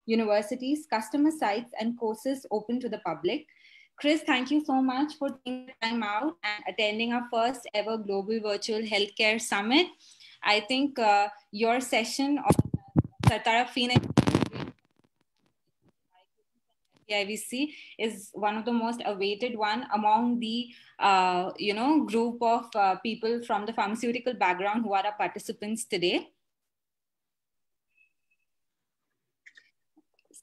universities, customer sites, and courses open to the public. Chris, thank you so much for taking the time out and attending our first ever Global Virtual Healthcare Summit. I think your session on Certara Phoenix IVIVC is one of the most awaited one among the group of people from the pharmaceutical background who are our participants today.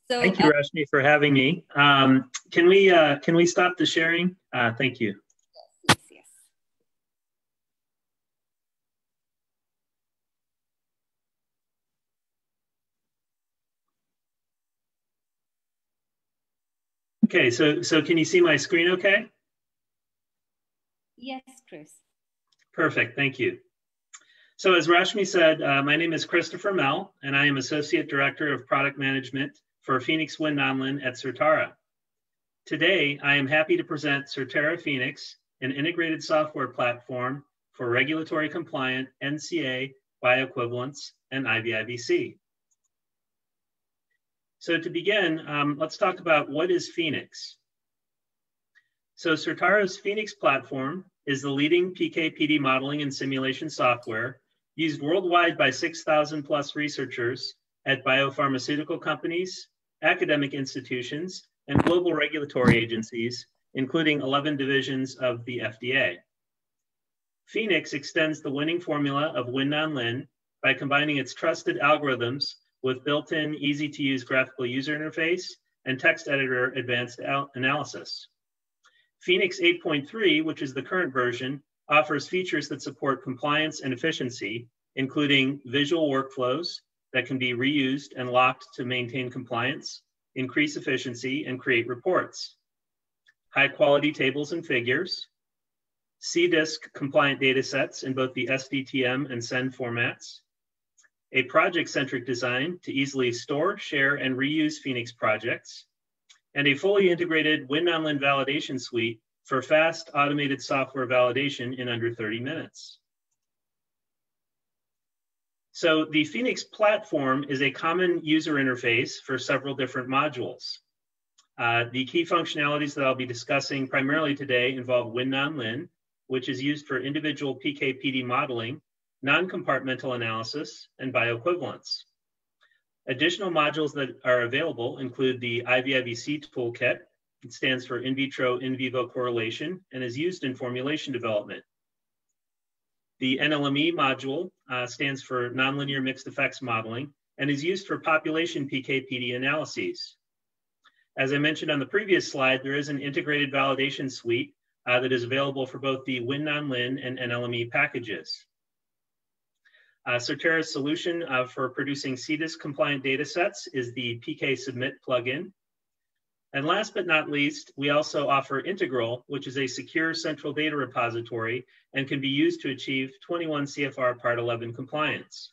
So, thank you, Rashmi, for having me. Can we stop the sharing? Thank you. Yes, yes. Okay, so can you see my screen okay? Yes, Chris. Perfect, thank you. So as Rashmi said, my name is Christopher Mehl, and I am Associate Director of Product Management for Phoenix WinNonlin at Certara. Today, I am happy to present Certara Phoenix, an integrated software platform for regulatory compliant NCA, bioequivalence, and IVIVC. So to begin, let's talk about what is Phoenix. So Certara's Phoenix platform is the leading PK/PD modeling and simulation software used worldwide by 6,000 plus researchers at biopharmaceutical companies, academic institutions, and global regulatory agencies, including 11 divisions of the FDA. Phoenix extends the winning formula of WinNonlin by combining its trusted algorithms with built-in, easy-to-use graphical user interface and text editor advanced analysis. Phoenix 8.3, which is the current version, offers features that support compliance and efficiency, including visual workflows that can be reused and locked to maintain compliance, increase efficiency, and create reports. High-quality tables and figures, CDISC compliant data sets in both the SDTM and SEND formats, a project-centric design to easily store, share, and reuse Phoenix projects, and a fully integrated WinNonlin validation suite for fast automated software validation in under 30 minutes. So the Phoenix platform is a common user interface for several different modules. The key functionalities that I'll be discussing primarily today involve WinNonlin, which is used for individual PK/PD modeling, non-compartmental analysis, and bioequivalence. Additional modules that are available include the IVIVC Toolkit. It stands for in vitro in vivo correlation and is used in formulation development. The NLME module stands for nonlinear mixed effects modeling and is used for population PK/PD analyses. As I mentioned on the previous slide, there is an integrated validation suite that is available for both the WinNonlin and NLME packages. Certara's solution for producing CDISC compliant data sets is the PK Submit plugin. And last but not least, we also offer Integral, which is a secure central data repository and can be used to achieve 21 CFR Part 11 compliance.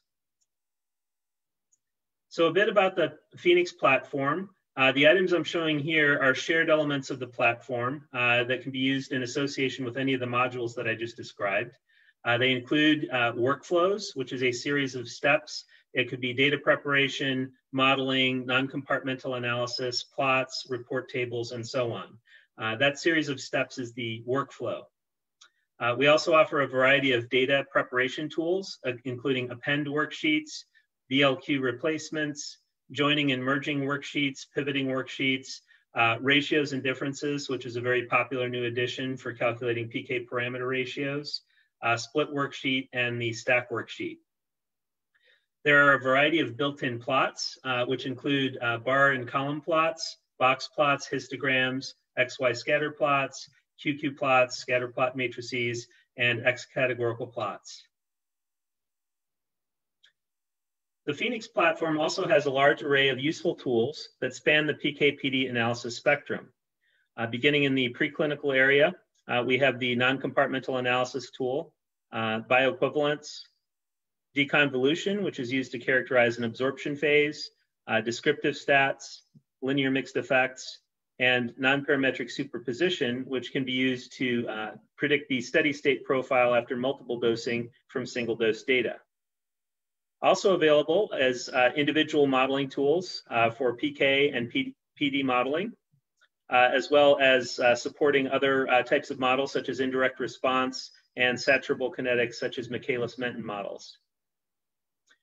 So a bit about the Phoenix platform. The items I'm showing here are shared elements of the platform that can be used in association with any of the modules that I just described. They include workflows, which is a series of steps. It could be data preparation, modeling, non-compartmental analysis, plots, report tables, and so on. That series of steps is the workflow. We also offer a variety of data preparation tools, including append worksheets, VLQ replacements, joining and merging worksheets, pivoting worksheets, ratios and differences, which is a very popular new addition for calculating PK parameter ratios, split worksheet, and the stack worksheet. There are a variety of built-in plots, which include bar and column plots, box plots, histograms, XY scatter plots, QQ plots, scatter plot matrices, and X categorical plots. The Phoenix platform also has a large array of useful tools that span the PK/PD analysis spectrum. Beginning in the preclinical area, we have the non-compartmental analysis tool, bioequivalence, deconvolution, which is used to characterize an absorption phase, descriptive stats, linear mixed effects, and non-parametric superposition, which can be used to predict the steady state profile after multiple dosing from single dose data. Also available as individual modeling tools for PK and PD modeling, as well as supporting other types of models such as indirect response and saturable kinetics such as Michaelis-Menten models.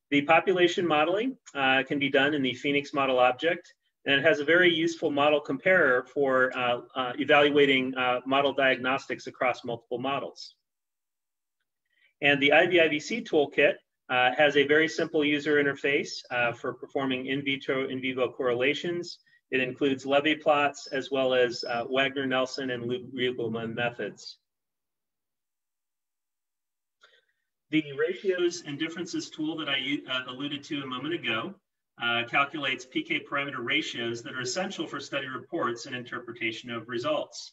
The population modeling can be done in the Phoenix model object, and it has a very useful model comparer for evaluating model diagnostics across multiple models. And the IVIVC Toolkit has a very simple user interface for performing in vitro, in vivo correlations. It includes Levy plots as well as Wagner-Nelson and Riegelman methods. The ratios and differences tool that I alluded to a moment ago calculates PK parameter ratios that are essential for study reports and interpretation of results.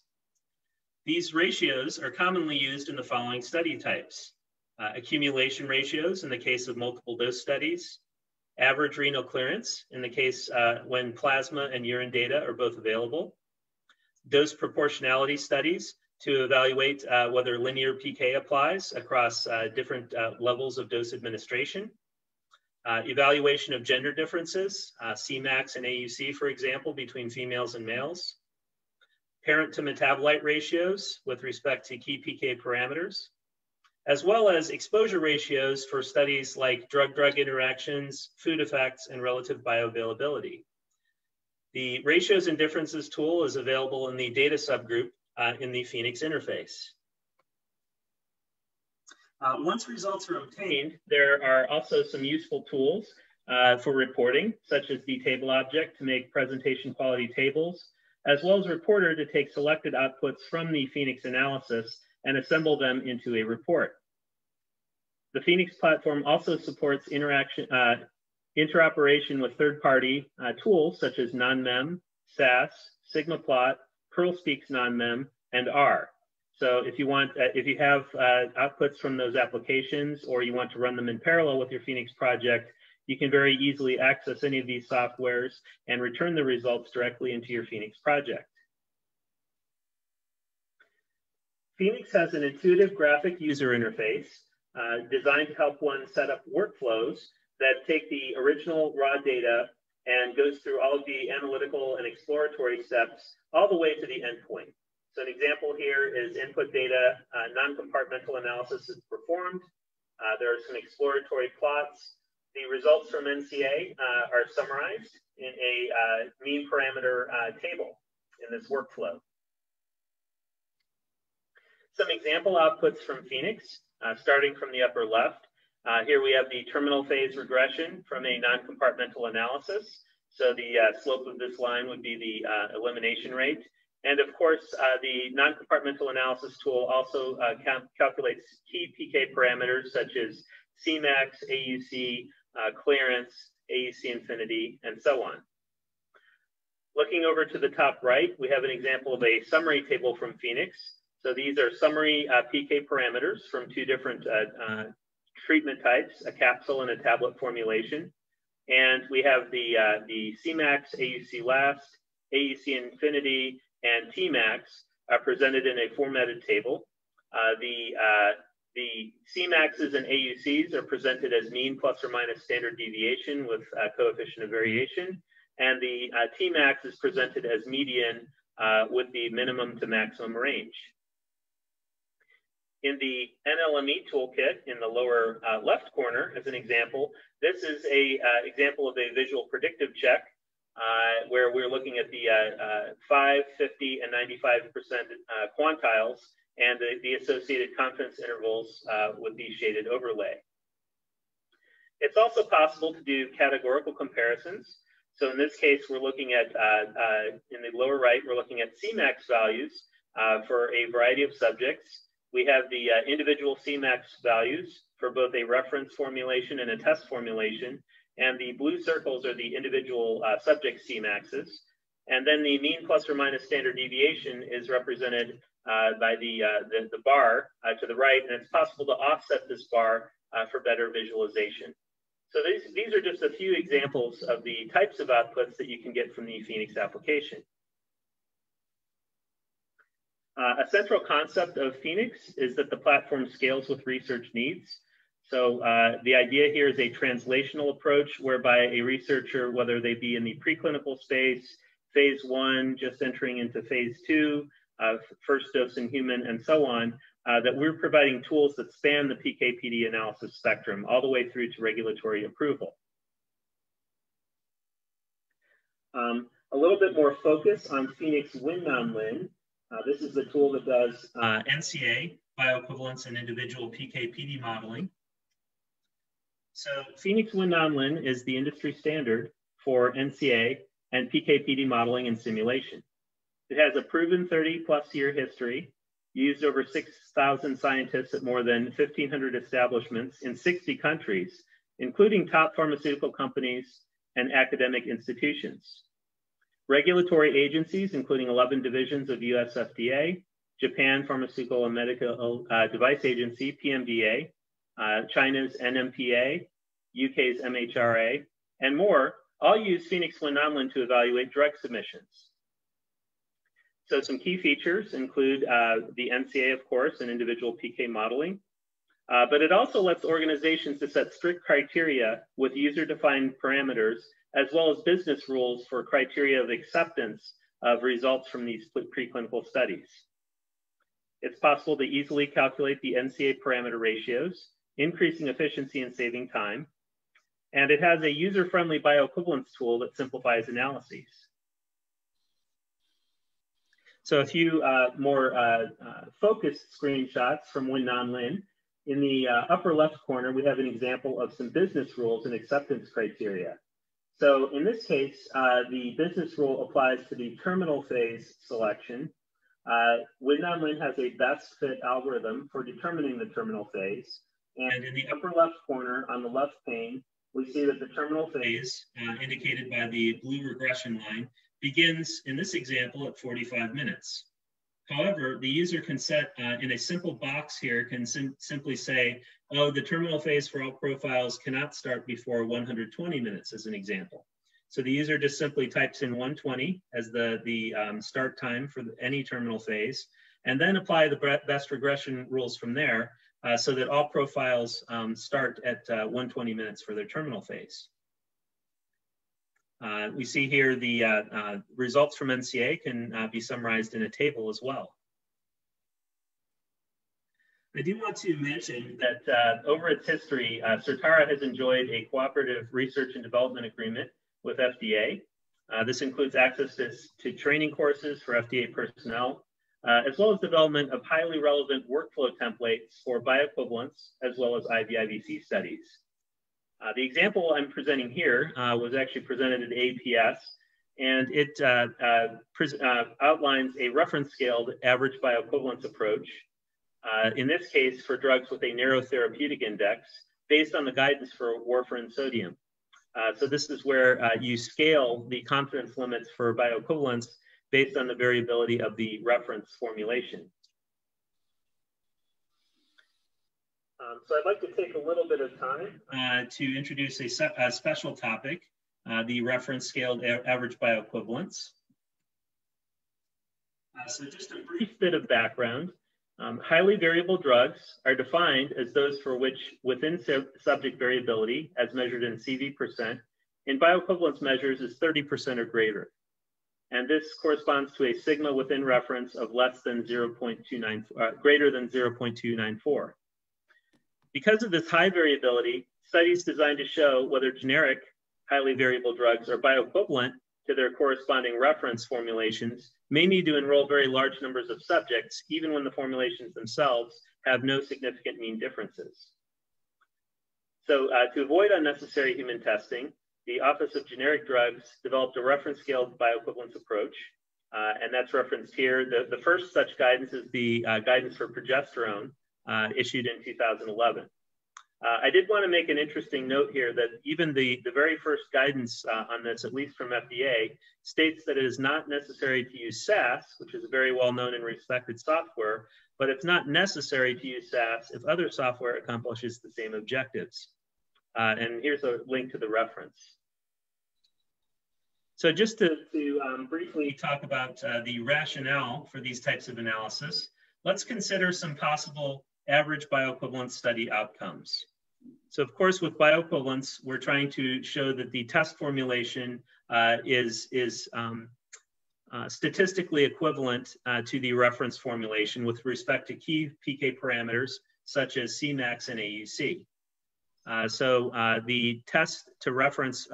These ratios are commonly used in the following study types. Accumulation ratios in the case of multiple dose studies, average renal clearance in the case when plasma and urine data are both available, dose proportionality studies to evaluate whether linear PK applies across different levels of dose administration, evaluation of gender differences, Cmax and AUC, for example, between females and males, parent to metabolite ratios with respect to key PK parameters, as well as exposure ratios for studies like drug-drug interactions, food effects, and relative bioavailability. The ratios and differences tool is available in the data subgroup in the Phoenix interface. Once results are obtained, there are also some useful tools for reporting, such as the table object to make presentation quality tables, as well as Reporter to take selected outputs from the Phoenix analysis and assemble them into a report. The Phoenix platform also supports interoperation with third-party tools such as NonMem, SAS, SigmaPlot, PearlSpeak's NonMem, and R. So if you have outputs from those applications or you want to run them in parallel with your Phoenix project, you can very easily access any of these softwares and return the results directly into your Phoenix project. Phoenix has an intuitive graphic user interface designed to help one set up workflows that take the original raw data and goes through all of the analytical and exploratory steps all the way to the endpoint. So an example here is input data, non-compartmental analysis is performed. There are some exploratory plots. The results from NCA are summarized in a mean parameter table in this workflow. Some example outputs from Phoenix, starting from the upper left. Here we have the terminal phase regression from a non-compartmental analysis. So the slope of this line would be the elimination rate. And of course, the non-compartmental analysis tool also calculates key PK parameters such as Cmax, AUC, clearance, AUC infinity, and so on. Looking over to the top right, we have an example of a summary table from Phoenix. So these are summary PK parameters from two different treatment types, a capsule and a tablet formulation. And we have the Cmax, AUC last, AUC infinity, and Tmax presented in a formatted table. The Cmaxs and AUCs are presented as mean plus or minus standard deviation with coefficient of variation. And the Tmax is presented as median with the minimum to maximum range. In the NLME toolkit in the lower left corner, as an example, this is an example of a visual predictive check where we're looking at the 5, 50, and 95% quantiles and the associated confidence intervals with the shaded overlay. It's also possible to do categorical comparisons. So in this case, we're looking at, in the lower right, we're looking at Cmax values for a variety of subjects. We have the individual Cmax values for both a reference formulation and a test formulation. And the blue circles are the individual subject Cmaxs. And then the mean plus or minus standard deviation is represented by the bar to the right. And it's possible to offset this bar for better visualization. So these are just a few examples of the types of outputs that you can get from the Phoenix application. A central concept of Phoenix is that the platform scales with research needs. So the idea here is a translational approach whereby a researcher, whether they be in the preclinical space, phase 1, just entering into phase 2, first dose in human, and so on, that we're providing tools that span the PK/PD analysis spectrum all the way through to regulatory approval. A little bit more focus on Phoenix WinNonlin. This is the tool that does NCA, bioequivalence, and individual PK/PD modeling. So Phoenix WinNonlin is the industry standard for NCA and PK/PD modeling and simulation. It has a proven 30+ year history, used over 6,000 scientists at more than 1,500 establishments in 60 countries, including top pharmaceutical companies and academic institutions. Regulatory agencies, including 11 divisions of US FDA, Japan Pharmaceutical and Medical Device Agency, PMDA, China's NMPA, UK's MHRA, and more, all use Phoenix WinNonlin to evaluate drug submissions. So some key features include the NCA, of course, and individual PK modeling, but it also lets organizations to set strict criteria with user-defined parameters, as well as business rules for criteria of acceptance of results from these preclinical studies. It's possible to easily calculate the NCA parameter ratios, increasing efficiency and saving time. And it has a user-friendly bioequivalence tool that simplifies analyses. So a few more focused screenshots from WinNonlin. In the upper left corner, we have an example of some business rules and acceptance criteria. So in this case, the business rule applies to the terminal phase selection. WinNonlin has a best fit algorithm for determining the terminal phase. And in the upper left corner on the left pane, we see that the terminal phase, indicated by the blue regression line, begins in this example at 45 minutes. However, the user can set in a simple box here, can simply say, oh, the terminal phase for all profiles cannot start before 120 minutes as an example. So the user just simply types in 120 as the start time for any terminal phase, and then apply the best regression rules from there so that all profiles start at 120 minutes for their terminal phase. We see here the results from NCA can be summarized in a table as well. I do want to mention that over its history, Certara has enjoyed a cooperative research and development agreement with FDA. This includes access to training courses for FDA personnel, as well as development of highly relevant workflow templates for bioequivalence, as well as IVIVC studies. The example I'm presenting here was actually presented at APS, and it outlines a reference-scaled average bioequivalence approach, in this case for drugs with a narrow therapeutic index, based on the guidance for warfarin sodium. So this is where you scale the confidence limits for bioequivalence based on the variability of the reference formulation. So I'd like to take a little bit of time to introduce a special topic, the reference scaled average bioequivalence. So just a brief bit of background. Highly variable drugs are defined as those for which within subject variability, as measured in CV%, in bioequivalence measures is 30% or greater. And this corresponds to a sigma within reference of less than 0.29, greater than 0.294. Because of this high variability, studies designed to show whether generic highly variable drugs are bioequivalent to their corresponding reference formulations may need to enroll very large numbers of subjects, even when the formulations themselves have no significant mean differences. So to avoid unnecessary human testing, the Office of Generic Drugs developed a reference-scaled bioequivalence approach, and that's referenced here. The first such guidance is the guidance for progesterone, issued in 2011. I did want to make an interesting note here that even the very first guidance on this, at least from FDA, states that it is not necessary to use SAS, which is a very well-known and respected software, but it's not necessary to use SAS if other software accomplishes the same objectives. And here's a link to the reference. So just to briefly talk about the rationale for these types of analysis, let's consider some possible average bioequivalence study outcomes. So of course, with bioequivalence, we're trying to show that the test formulation is statistically equivalent to the reference formulation with respect to key PK parameters such as Cmax and AUC. So the test to reference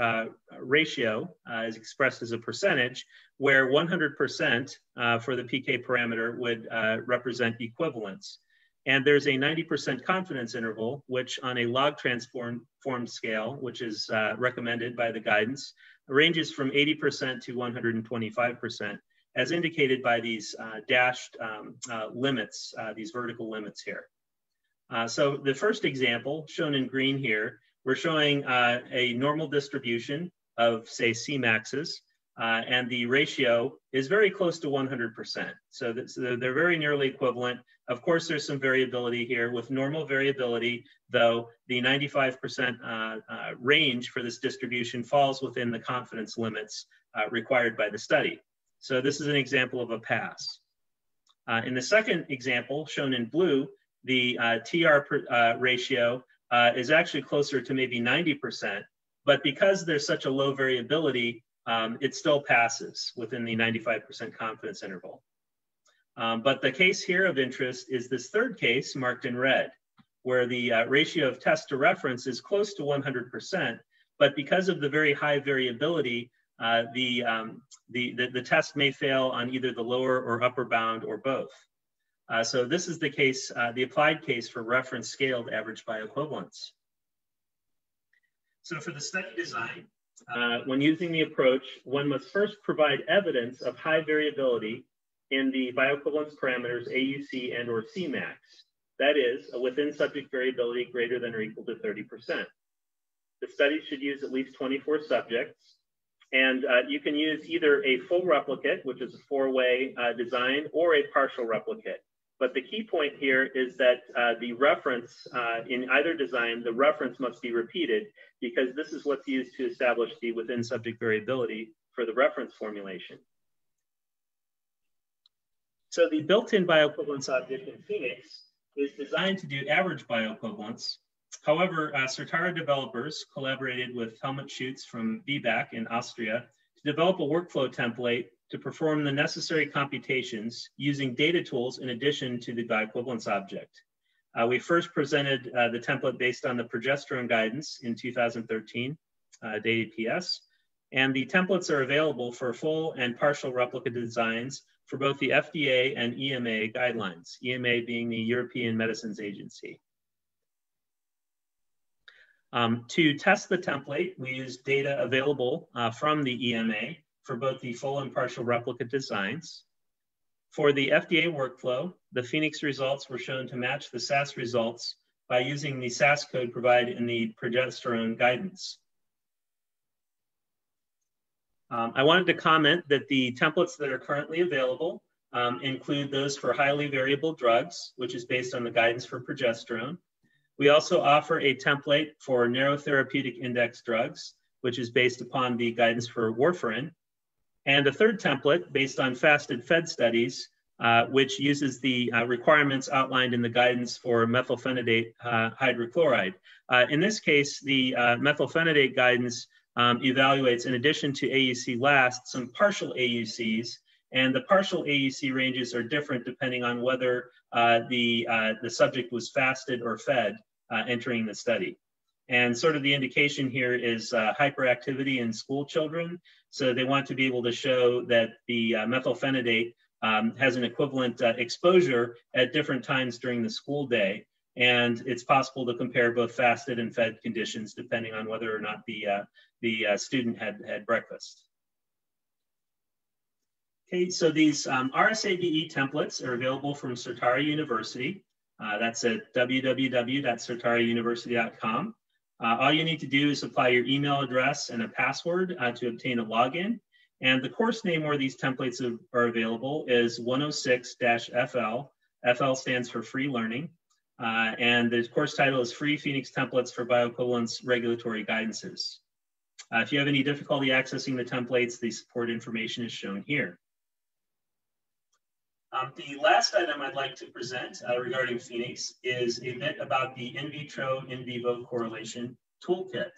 ratio is expressed as a percentage, where 100% for the PK parameter would represent equivalence. And there's a 90% confidence interval, which on a log transformed scale, which is recommended by the guidance, ranges from 80% to 125%, as indicated by these dashed limits, these vertical limits here. So the first example, shown in green here, we're showing a normal distribution of, say, Cmaxes, and the ratio is very close to 100%. So they're very nearly equivalent. Of course, there's some variability here. With normal variability, though, the 95% range for this distribution falls within the confidence limits required by the study. So this is an example of a pass. In the second example, shown in blue, the TR ratio is actually closer to maybe 90%, but because there's such a low variability, it still passes within the 95% confidence interval. But the case here of interest is this third case marked in red, where the ratio of test to reference is close to 100%, but because of the very high variability, the test may fail on either the lower or upper bound or both. So this is the case, the applied case for reference scaled average bioequivalence. So for the study design, when using the approach, one must first provide evidence of high variability in the bioequivalence parameters AUC and or Cmax. That is, a within subject variability greater than or equal to 30%. The study should use at least 24 subjects. And you can use either a full replicate, which is a 4-way design, or a partial replicate. But the key point here is that the reference in either design, the reference must be repeated because this is what's used to establish the within subject variability for the reference formulation. So the built-in bioequivalence object in Phoenix is designed to do average bioequivalence. However, Certara developers collaborated with Helmut Schutz from BBAC in Austria to develop a workflow template to perform the necessary computations using data tools in addition to the bioequivalence object. We first presented the template based on the progesterone guidance in 2013, dated PS, and the templates are available for full and partial replica designs for both the FDA and EMA guidelines, EMA being the European Medicines Agency. To test the template, we used data available from the EMA for both the full and partial replica designs. For the FDA workflow, the Phoenix results were shown to match the SAS results by using the SAS code provided in the progesterone guidance. I wanted to comment that the templates that are currently available include those for highly variable drugs, which is based on the guidance for progesterone. We also offer a template for narrow therapeutic index drugs, which is based upon the guidance for warfarin. And a third template based on fasted fed studies, which uses the requirements outlined in the guidance for methylphenidate hydrochloride. In this case, the methylphenidate guidance evaluates, in addition to AUC last, some partial AUCs, and the partial AUC ranges are different depending on whether the subject was fasted or fed entering the study. And sort of the indication here is hyperactivity in school children. So they want to be able to show that the methylphenidate has an equivalent exposure at different times during the school day. And it's possible to compare both fasted and fed conditions depending on whether or not the student had breakfast. Okay, so these RSABE templates are available from Certara University. That's at www.certarauniversity.com. All you need to do is apply your email address and a password to obtain a login. And the course name where these templates are available is 106-FL. FL stands for free learning. And the course title is Free Phoenix Templates for Bioequivalence Regulatory Guidances. If you have any difficulty accessing the templates, the support information is shown here. The last item I'd like to present regarding Phoenix is a bit about the in vitro in vivo correlation toolkit.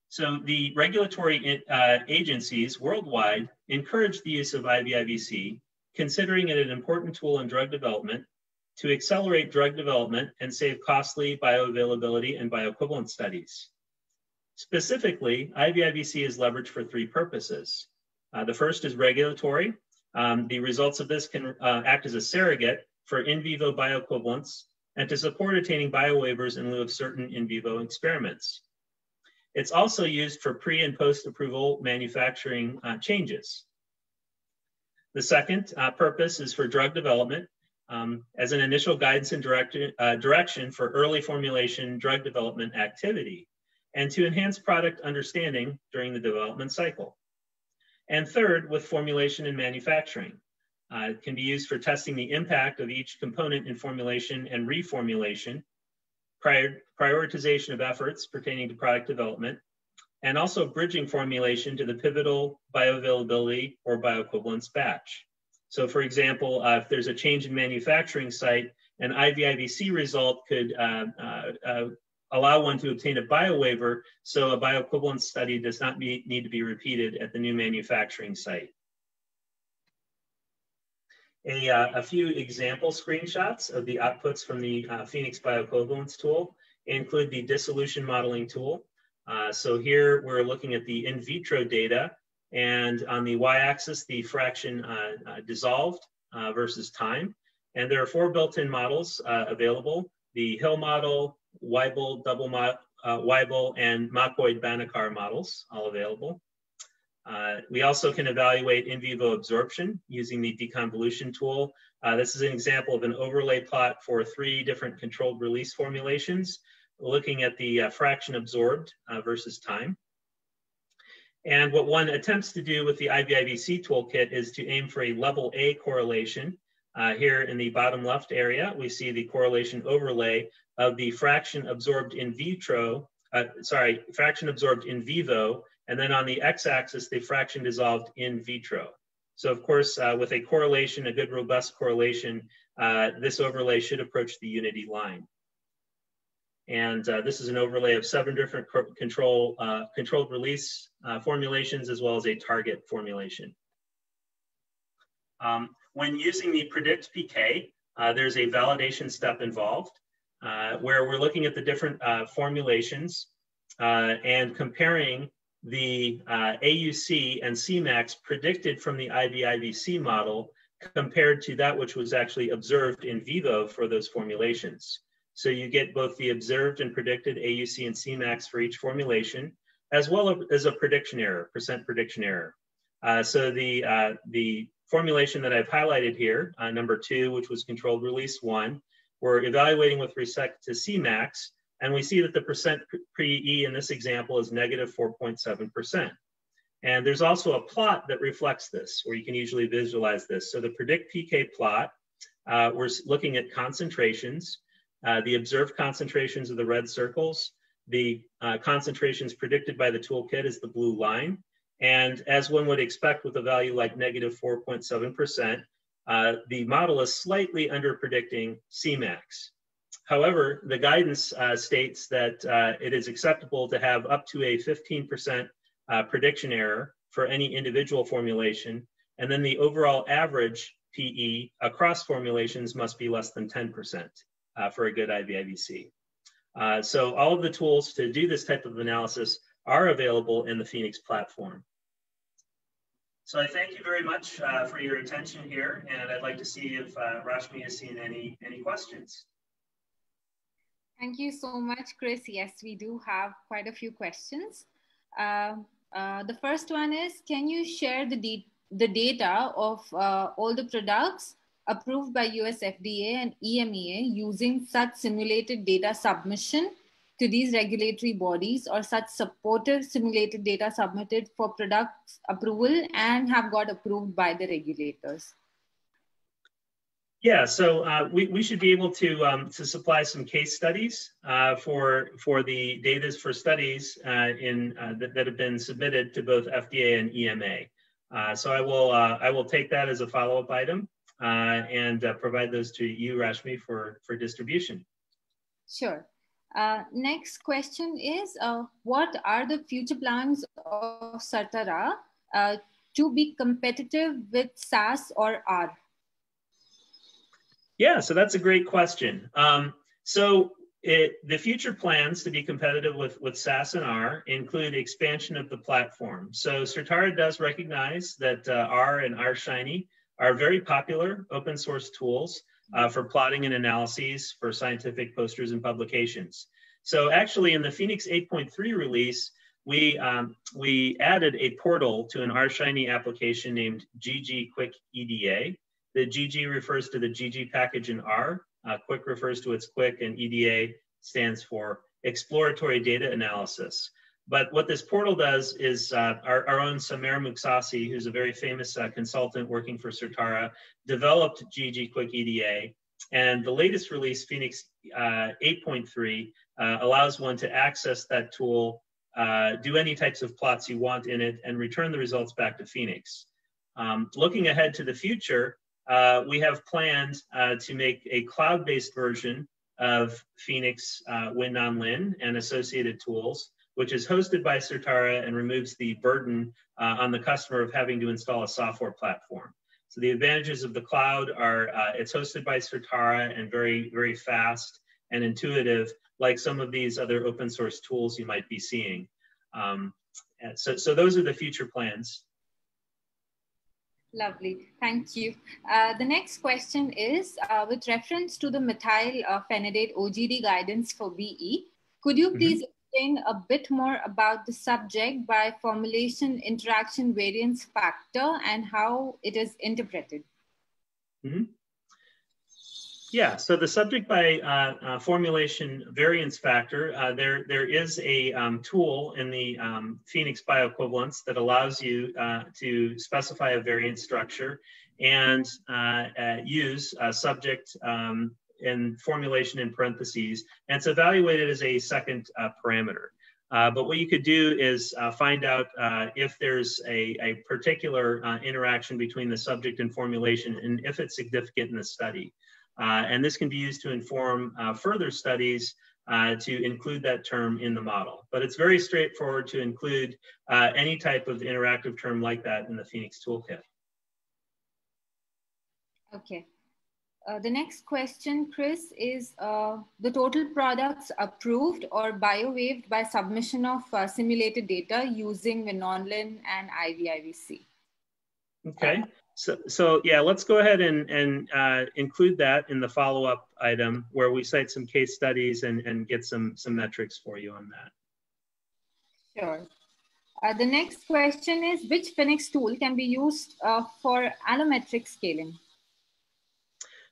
So the regulatory agencies worldwide encourage the use of IVIVC, considering it an important tool in drug development to accelerate drug development and save costly bioavailability and bioequivalence studies. Specifically, IVIVC is leveraged for three purposes. The first is regulatory. The results of this can act as a surrogate for in vivo bioequivalence and to support attaining biowaivers in lieu of certain in vivo experiments. It's also used for pre and post-approval manufacturing changes. The second purpose is for drug development as an initial guidance and direction for early formulation drug development activity and to enhance product understanding during the development cycle. And third, with formulation and manufacturing. It can be used for testing the impact of each component in formulation and reformulation, prioritization of efforts pertaining to product development, and also bridging formulation to the pivotal bioavailability or bioequivalence batch. So for example, if there's a change in manufacturing site, an IVIVC result could allow one to obtain a biowaiver, so a bioequivalence study does not need to be repeated at the new manufacturing site. A few example screenshots of the outputs from the Phoenix bioequivalence tool include the dissolution modeling tool. So here we're looking at the in vitro data, and on the y-axis, the fraction dissolved versus time. And there are 4 built-in models available: the Hill model, Weibel, Weibel, and Makoid-Banachar models, all available. We also can evaluate in vivo absorption using the deconvolution tool. This is an example of an overlay plot for 3 different controlled release formulations, looking at the fraction absorbed versus time. And what one attempts to do with the IVIVC toolkit is to aim for a level A correlation. Here in the bottom left area, we see the correlation overlay of the fraction absorbed in vitro, fraction absorbed in vivo, and then on the x-axis, the fraction dissolved in vitro. So of course, with a correlation, a good robust correlation, this overlay should approach the unity line. And this is an overlay of 7 different controlled release formulations, as well as a target formulation. When using the predict PK, there's a validation step involved where we're looking at the different formulations and comparing the AUC and Cmax predicted from the IVIVC model compared to that which was actually observed in vivo for those formulations. So you get both the observed and predicted AUC and Cmax for each formulation, as well as a prediction error, percent prediction error. So the formulation that I've highlighted here, number 2, which was controlled release 1, we're evaluating with respect to Cmax, and we see that the percent pre-E in this example is negative 4.7%. And there's also a plot that reflects this, where you can usually visualize this. So the predict PK plot, we're looking at concentrations. The observed concentrations of the red circles, the concentrations predicted by the toolkit is the blue line. And as one would expect with a value like negative 4.7%, the model is slightly under predicting Cmax. However, the guidance states that it is acceptable to have up to a 15% prediction error for any individual formulation. And then the overall average PE across formulations must be less than 10%. For a good IVIVC. So all of the tools to do this type of analysis are available in the Phoenix platform. So I thank you very much for your attention here, and I'd like to see if Rashmi has seen any questions. Thank you so much, Chris. Yes, we do have quite a few questions. The first one is, can you share the data of all the products approved by US FDA and EMEA using such simulated data submission to these regulatory bodies, or such supportive simulated data submitted for products approval and have got approved by the regulators? Yeah, so we should be able to supply some case studies for the data for studies that have been submitted to both FDA and EMA. So I will take that as a follow-up item and provide those to you, Rashmi, for distribution. Sure. Next question is, what are the future plans of Certara to be competitive with SAS or R? Yeah, so that's a great question. The future plans to be competitive with SAS and R include expansion of the platform. So Certara does recognize that R and R-Shiny are very popular open source tools for plotting and analyses for scientific posters and publications. So actually in the Phoenix 8.3 release, we added a portal to an R-Shiny application named GG Quick EDA. The GG refers to the GG package in R. Quick refers to its quick, and EDA stands for exploratory data analysis. But what this portal does is our own Samer Muksasi, who's a very famous consultant working for Certara, developed GG Quick EDA. And the latest release, Phoenix 8.3, allows one to access that tool, do any types of plots you want in it, and return the results back to Phoenix. Looking ahead to the future, we have planned to make a cloud-based version of Phoenix WinNonlin and associated tools, which is hosted by Certara and removes the burden on the customer of having to install a software platform. So the advantages of the cloud are it's hosted by Certara and very, very fast and intuitive, like some of these other open source tools you might be seeing. So those are the future plans. Lovely, thank you. The next question is, with reference to the methyl phenidate OGD guidance for BE, could you please explain a bit more about the subject by formulation interaction variance factor and how it is interpreted? Yeah, so the subject by formulation variance factor, there is a tool in the Phoenix bioequivalence that allows you to specify a variance structure and use a subject in formulation in parentheses, and it's evaluated as a second parameter. But what you could do is find out if there's a particular interaction between the subject and formulation and if it's significant in the study. And this can be used to inform further studies to include that term in the model. But it's very straightforward to include any type of interactive term like that in the Phoenix Toolkit. Okay. The next question, Chris, is the total products approved or bio-waived by submission of simulated data using WinNonlin and IVIVC. Okay. So yeah, let's go ahead and include that in the follow-up item where we cite some case studies and get some metrics for you on that. Sure. The next question is, which Phoenix tool can be used for allometric scaling?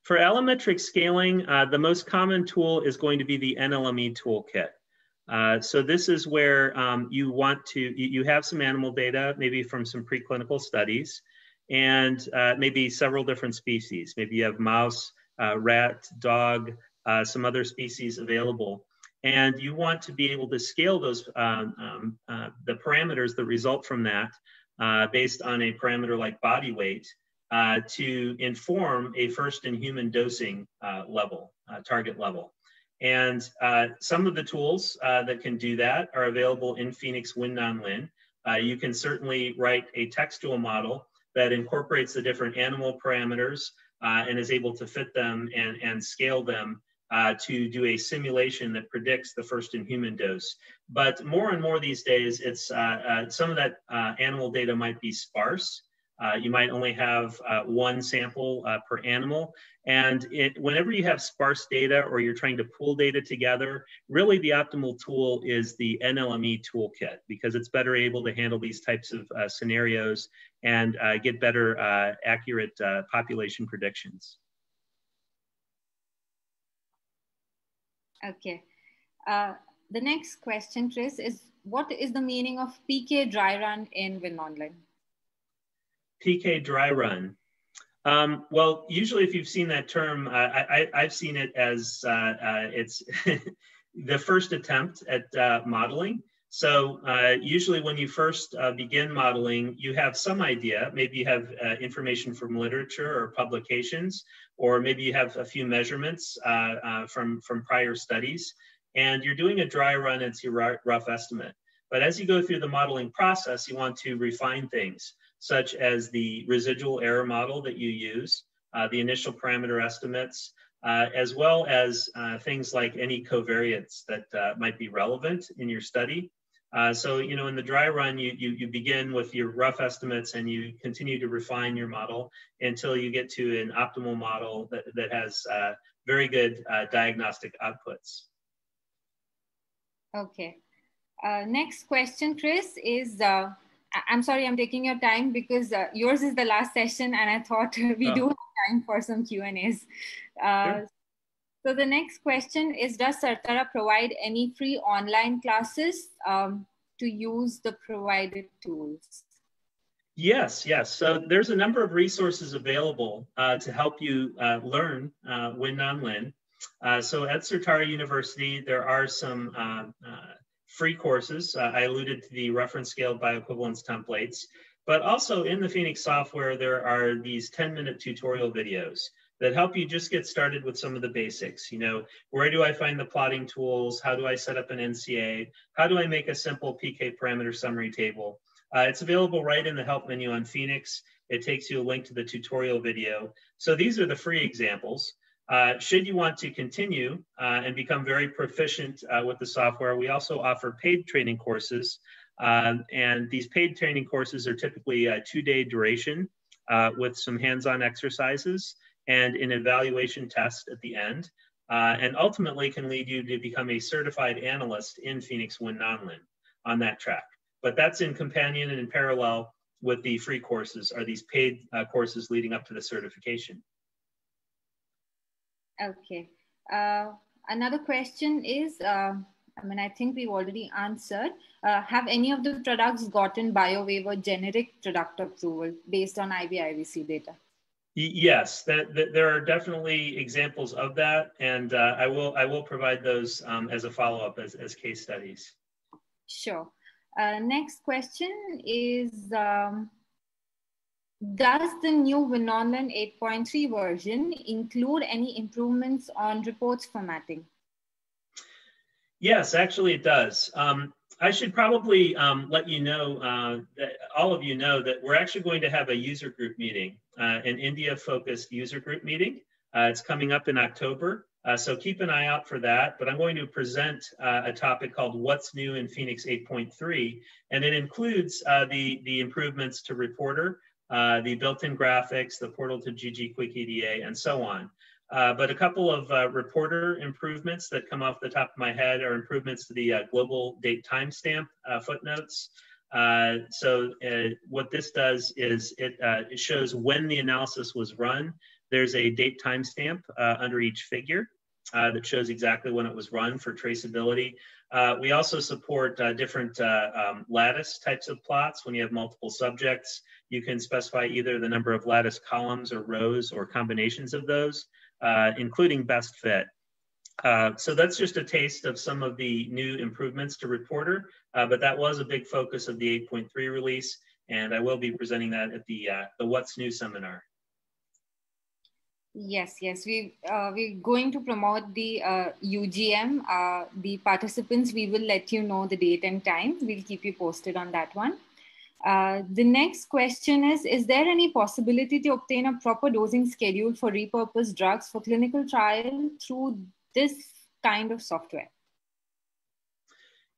For allometric scaling, the most common tool is going to be the NLME toolkit. So this is where you have some animal data, maybe from some preclinical studies, and maybe several different species. Maybe you have mouse, rat, dog, some other species available. And you want to be able to scale those, the parameters that result from that based on a parameter like body weight to inform a first-in-human dosing level, target level. And some of the tools that can do that are available in Phoenix WinNonlin. You can certainly write a textual model that incorporates the different animal parameters and is able to fit them and scale them to do a simulation that predicts the first-in-human dose. But more and more these days, it's some of that animal data might be sparse. You might only have one sample per animal. And whenever you have sparse data or you're trying to pull data together, really the optimal tool is the NLME toolkit because it's better able to handle these types of scenarios and get better accurate population predictions. Okay. The next question, Chris, is what is the meaning of PK dry run in WinNonlin? PK dry run. Well, usually if you've seen that term, I've seen it as it's the first attempt at modeling. So usually when you first begin modeling, you have some idea. Maybe you have information from literature or publications, or maybe you have a few measurements from prior studies, and you're doing a dry run. It's your rough estimate. But as you go through the modeling process, you want to refine things, such as the residual error model that you use, the initial parameter estimates, as well as things like any covariates that might be relevant in your study. So, you know, in the dry run, you begin with your rough estimates and you continue to refine your model until you get to an optimal model that has very good diagnostic outputs. Okay. Next question, Chris, is, I'm sorry, I'm taking your time because yours is the last session and I thought we do have time for some Q&As. Sure. So the next question is, does Certara provide any free online classes to use the provided tools? Yes, yes. So there's a number of resources available to help you learn WinNonlin. So at Certara University, there are some free courses. I alluded to the reference scale bioequivalence templates, but also in the Phoenix software, there are these 10-minute tutorial videos that help you just get started with some of the basics. You know, where do I find the plotting tools? How do I set up an NCA? How do I make a simple PK parameter summary table? It's available right in the help menu on Phoenix. It takes you a link to the tutorial video. So these are the free examples. Should you want to continue and become very proficient with the software, we also offer paid training courses. And these paid training courses are typically a 2-day duration with some hands-on exercises and an evaluation test at the end, and ultimately can lead you to become a certified analyst in Phoenix WinNonlin on that track. But that's in companion and in parallel with the free courses, are these paid courses leading up to the certification. Okay. Another question is, I mean, I think we've already answered. Have any of the products gotten BioWaiver generic product approval based on IVIVC data? Yes, there are definitely examples of that, and I will provide those as a follow-up as case studies. Sure. Next question is, does the new WinNonlin 8.3 version include any improvements on reports formatting? Yes, actually it does. I should probably let you know, that all of you know, that we're actually going to have a user group meeting, an India-focused user group meeting. It's coming up in October, so keep an eye out for that. But I'm going to present a topic called What's New in Phoenix 8.3, and it includes the improvements to Reporter, the built-in graphics, the portal to GG Quick EDA, and so on. But a couple of Reporter improvements that come off the top of my head are improvements to the global date timestamp footnotes. So what this does is it shows when the analysis was run. There's a date timestamp under each figure that shows exactly when it was run for traceability. We also support different lattice types of plots. When you have multiple subjects, you can specify either the number of lattice columns or rows or combinations of those, including best fit. So that's just a taste of some of the new improvements to Reporter, but that was a big focus of the 8.3 release, and I will be presenting that at the What's New seminar. Yes, we're going to promote the UGM. The participants, we will let you know the date and time. We'll keep you posted on that one. The next question is there any possibility to obtain a proper dosing schedule for repurposed drugs for clinical trial through this kind of software?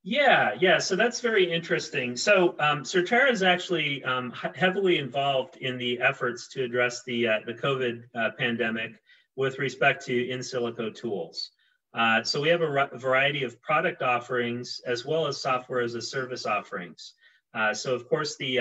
Yeah, so that's very interesting. So Certara is actually heavily involved in the efforts to address the COVID pandemic with respect to in silico tools. So we have a variety of product offerings as well as software as a service offerings. So of course the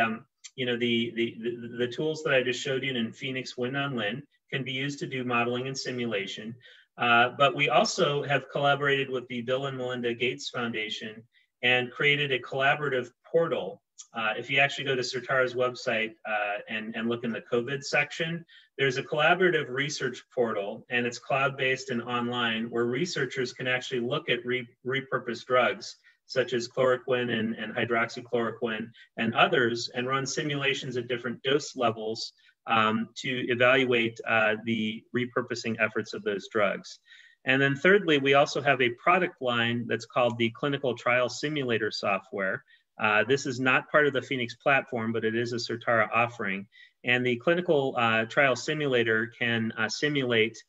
tools that I just showed you in Phoenix WinNonlin can be used to do modeling and simulation. But we also have collaborated with the Bill and Melinda Gates Foundation and created a collaborative portal. If you actually go to Certara's website and look in the COVID section, there's a collaborative research portal, and it's cloud-based and online, where researchers can actually look at repurposed drugs, such as chloroquine and hydroxychloroquine and others, and run simulations at different dose levels to evaluate the repurposing efforts of those drugs. And then thirdly, we also have a product line that's called the Clinical Trial Simulator Software. This is not part of the Phoenix platform, but it is a Certara offering. And the Clinical Trial Simulator can simulate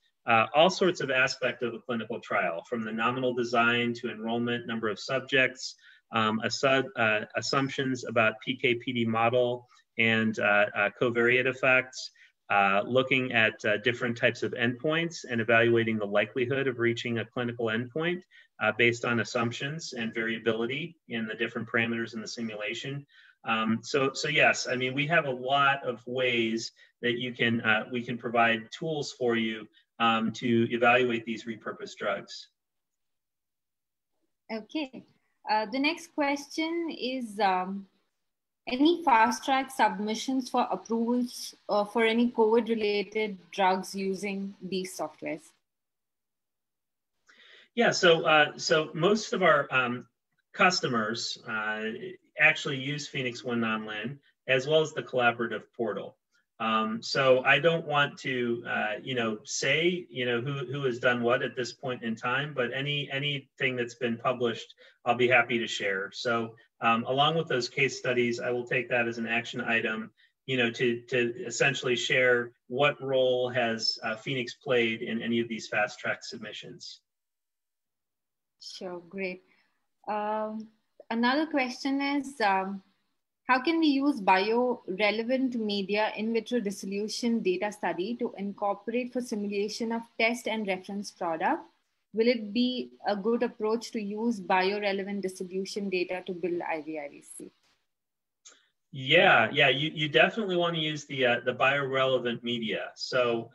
all sorts of aspects of a clinical trial, from the nominal design to enrollment, number of subjects, assumptions about PK/PD model and covariate effects, looking at different types of endpoints and evaluating the likelihood of reaching a clinical endpoint based on assumptions and variability in the different parameters in the simulation. So yes, I mean, we have a lot of ways that we can provide tools for you to evaluate these repurposed drugs. Okay, the next question is, any fast track submissions for approvals for any COVID-related drugs using these softwares? Yeah, so most of our customers actually use Phoenix WinNonlin as well as the collaborative portal. So I don't want to, say, who has done what at this point in time, but anything that's been published, I'll be happy to share. So along with those case studies, I will take that as an action item, to essentially share what role has Phoenix played in any of these fast track submissions. Sure, great. Another question is, how can we use bio-relevant media in vitro dissolution data study to incorporate for simulation of test and reference product? Will it be a good approach to use bio-relevant dissolution data to build IVIVC? Yeah, you definitely want to use the bio-relevant media. So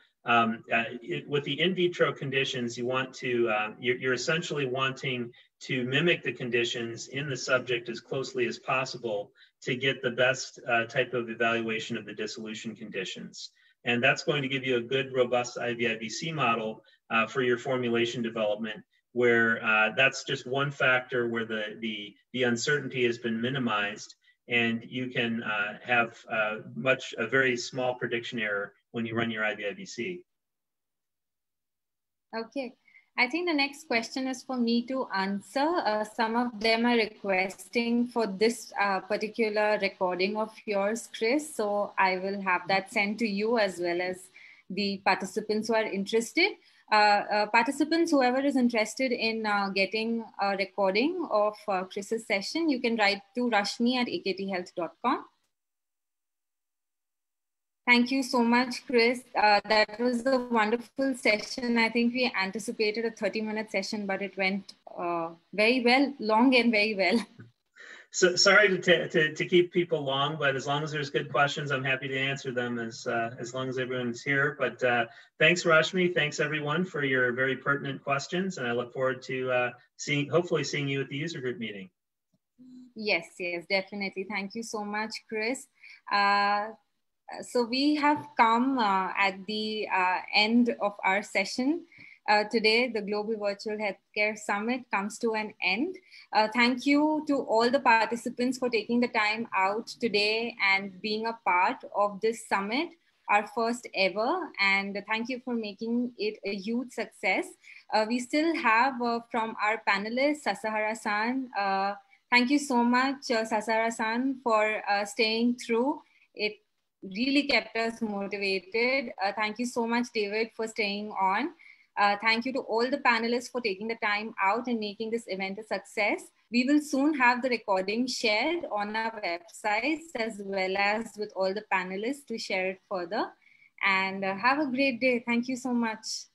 with the in vitro conditions, you want to, you're essentially wanting to mimic the conditions in the subject as closely as possible to get the best type of evaluation of the dissolution conditions. And that's going to give you a good, robust IVIVC model for your formulation development, where that's just one factor where the uncertainty has been minimized, and you can have a very small prediction error when you run your IVIVC. Okay, I think the next question is for me to answer. Some of them are requesting for this particular recording of yours, Chris. So I will have that sent to you as well as the participants who are interested. Participants, whoever is interested in getting a recording of Chris's session, you can write to rashmi@akthealth.com. Thank you so much, Chris. That was a wonderful session. I think we anticipated a 30-minute session, but it went very well, long and very well. So sorry to keep people long, but as long as there's good questions, I'm happy to answer them as long as everyone's here. But thanks, Rashmi. Thanks, everyone, for your very pertinent questions. And I look forward to hopefully seeing you at the user group meeting. Yes, definitely. Thank you so much, Chris. So we have come at the end of our session. Today, the Global Virtual Healthcare Summit comes to an end. Thank you to all the participants for taking the time out today and being a part of this summit, our first ever. And thank you for making it a huge success. We still have from our panelists, Sasahara-san. Thank you so much, Sasahara-san, for staying through. It really kept us motivated. Thank you so much, David, for staying on. Thank you to all the panelists for taking the time out and making this event a success. We will soon have the recording shared on our websites as well as with all the panelists to share it further. And have a great day. Thank you so much.